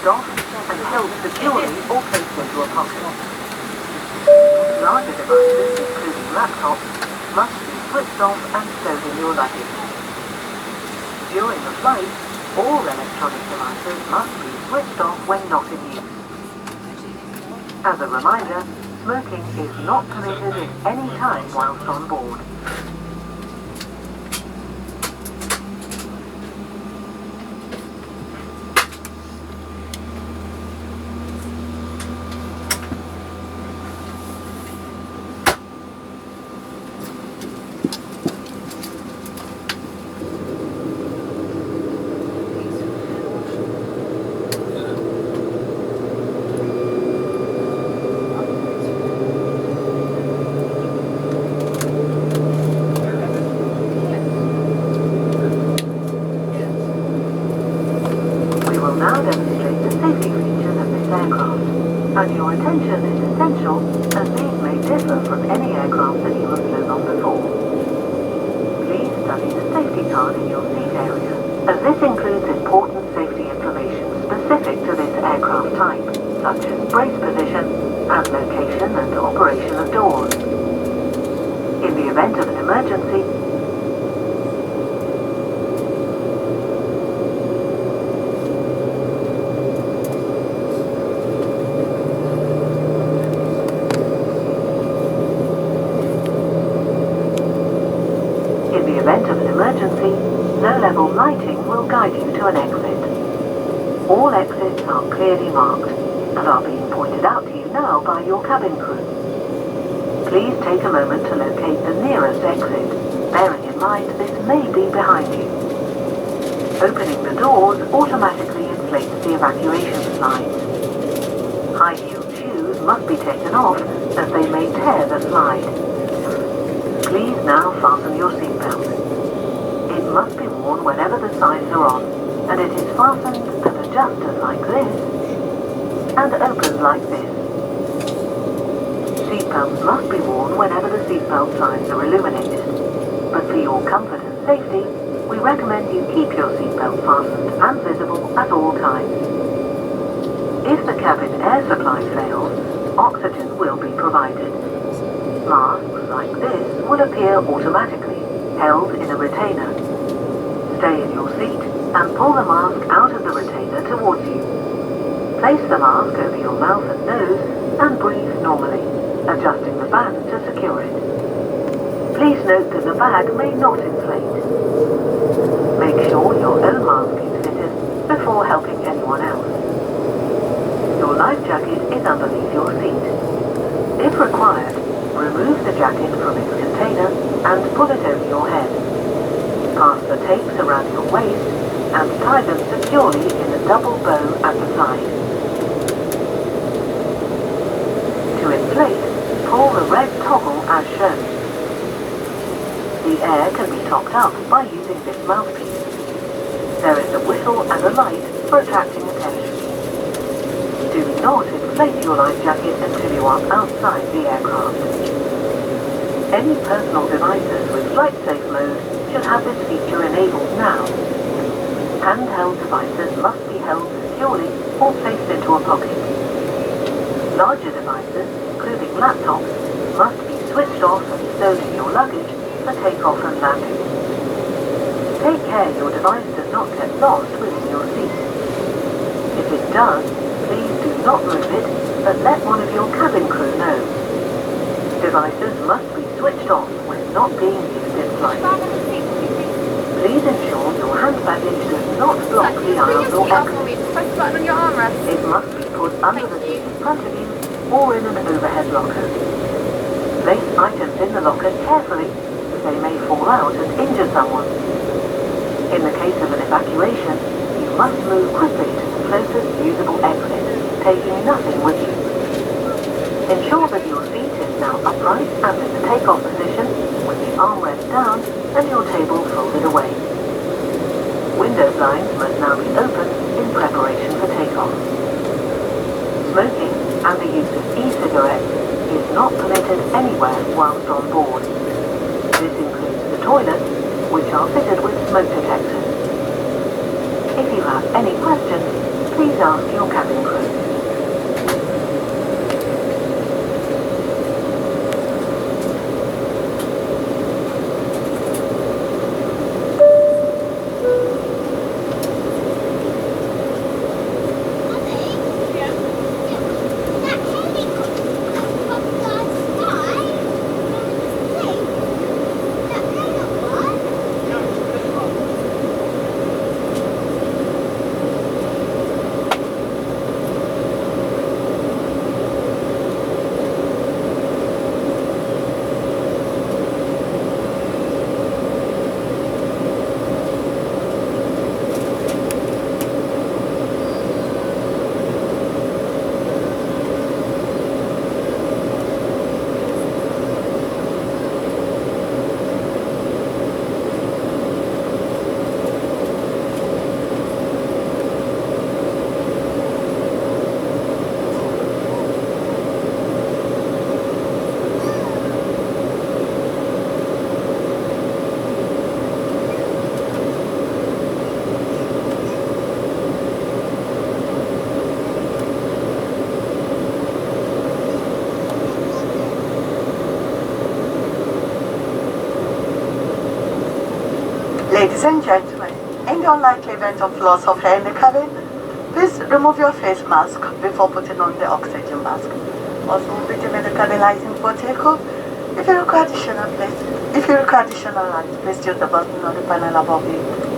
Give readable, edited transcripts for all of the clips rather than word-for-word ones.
switched off and held securely or placed into a pocket. Larger devices, including laptops, must be switched off and stowed in your luggage. During the flight, all electronic devices must be switched off when not in use. As a reminder, smoking is not permitted at any time whilst on board. And your attention is essential, as these may differ from any aircraft that you have flown on before. Please study the safety card in your seat area, as this includes important safety information specific to this aircraft type, such as brace position, and location and operation of doors. In the event of an emergency, low-level lighting will guide you to an exit. All exits are clearly marked and are being pointed out to you now by your cabin crew. Please take a moment to locate the nearest exit, bearing in mind this may be behind you. Opening the doors automatically inflates the evacuation slides. High-heeled shoes must be taken off as they may tear the slide. Please now fasten your seatbelt. It must be worn whenever the signs are on, and it is fastened and adjusted like this, and opens like this. Seatbelts must be worn whenever the seatbelt signs are illuminated, but for your comfort and safety, we recommend you keep your seatbelt fastened and visible at all times. If the cabin air supply fails, oxygen will be provided. Masks like this will appear automatically, held in a retainer. Stay in your seat and pull the mask out of the retainer towards you. Place the mask over your mouth and nose and breathe normally, adjusting the band to secure it. Please note that the bag may not inflate. Make sure your own mask is fitted before helping anyone else. Your life jacket is underneath your seat. If required, remove the jacket from its container and pull it over your head. Pass the tapes around your waist and tie them securely in a double bow at the side. To inflate, pull the red toggle as shown. The air can be topped up by using this mouthpiece. There is a whistle and a light for attracting attention. Do not inflate your life jacket until you are outside the aircraft. Any personal devices with flight safe mode should have this feature enabled now. Handheld devices must be held securely or placed into a pocket. Larger devices, including laptops, must be switched off and stowed in your luggage for takeoff and landing. Take care your device does not get lost within your seat. If it does, please do not move it, but let one of your cabin crew know. Devices must be switched off when not being used in flight. Please ensure your hand baggage does not block the aisles or exits. It must be put under the seat in front of you or in an overhead locker. Place items in the locker carefully, as they may fall out and injure someone. In the case of an evacuation, you must move quickly to the closest usable exit, taking nothing with you. Ensure that your seat is now upright and in the takeoff position, with the armrest down and your table folded away. Window blinds must now be opened in preparation for takeoff. Smoking and the use of e-cigarettes is not permitted anywhere whilst on board. This includes the toilets, which are fitted with smoke detectors. If you have any questions, Please ask your cabin crew. Ladies and gentlemen, in the unlikely event of loss of air in the cabin, please remove your face mask before putting on the oxygen mask. Also, be the medical lighting for takeoff. If you require additional light, please use the button on the panel above you.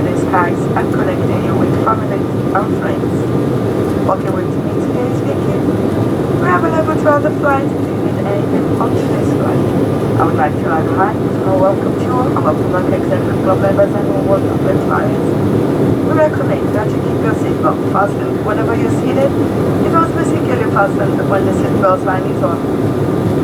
business ties and connecting you with family and friends. Working with me today is Vicky. We are available throughout the flight, including anything on today's flight. I would like to remind you and welcome to all our Pumac Executive Club members and all world corporate clients. We recommend that you keep your seatbelt fastened whenever you're seated. It must be securely fastened when the seatbelt sign is on.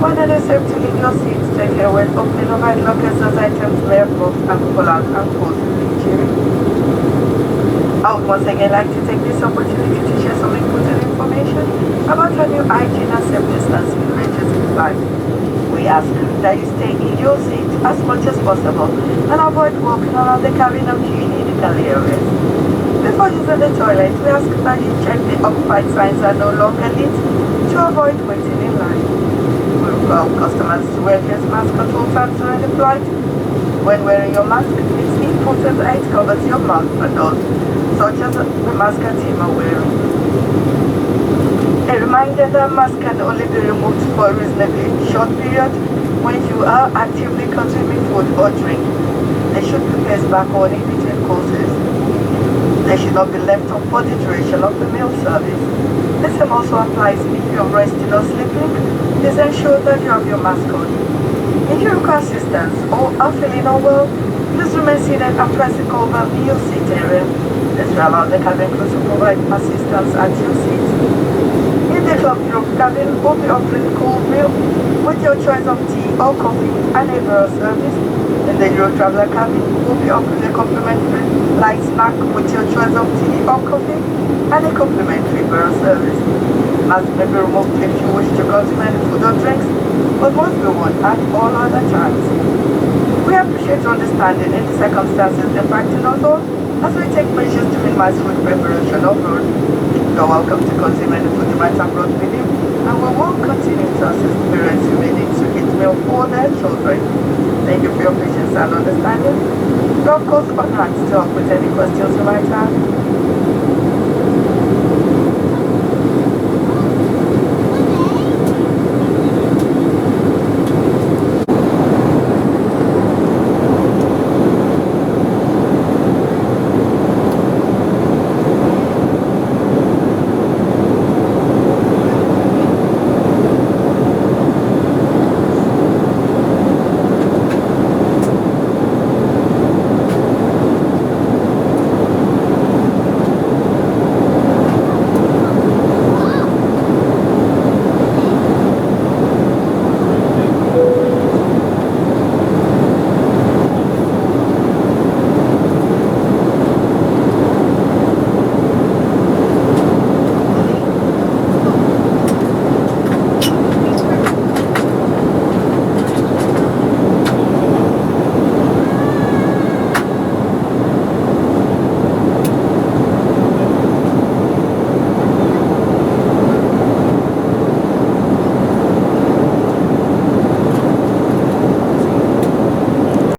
When it is safe to leave your seat, take care when opening overhead lockers as items may have moved and pull out and close the picture. I would once again like to take this opportunity to share some important information about our new hygiene and safe distancing measures in flight. We ask that you stay in your seat as much as possible and avoid walking around the cabin or queuing in the galley areas. Before using the toilet, we ask that you check the occupied signs are no longer lit to avoid waiting in line. We require customers to wear face masks at all times during the flight. When wearing your mask, it's important that it covers your mouth and nose, such as the mask our team are wearing. A reminder that masks can only be removed for a reasonably short period when you are actively consuming food or drink. They should be placed back on in between courses. They should not be left on for the duration of the meal service. The same also applies if you are resting or sleeping. Please ensure that you have your mask on. If you require assistance or are feeling unwell, please remain seated and press the call bell in your seat area. This will allow the cabin crew to provide assistance at your seat. In the Club Europe cabin, we'll be offering cool meal with your choice of tea or coffee and a Embraer service. In the Euro Traveler cabin, we'll be offering a complimentary light snack with your choice of tea or coffee and a complimentary Embraer service. Masks may be removed if you wish to consume any food or drinks, but must be worn at all other times. We appreciate your understanding in the circumstances impacting us all as we take measures to minimize food preparation abroad. You're welcome to consume any food you might have brought with you, and we will continue to assist parents who may need to eat meal for their children. Thank you for your patience and understanding. We are of course on hand to help with any questions you might have.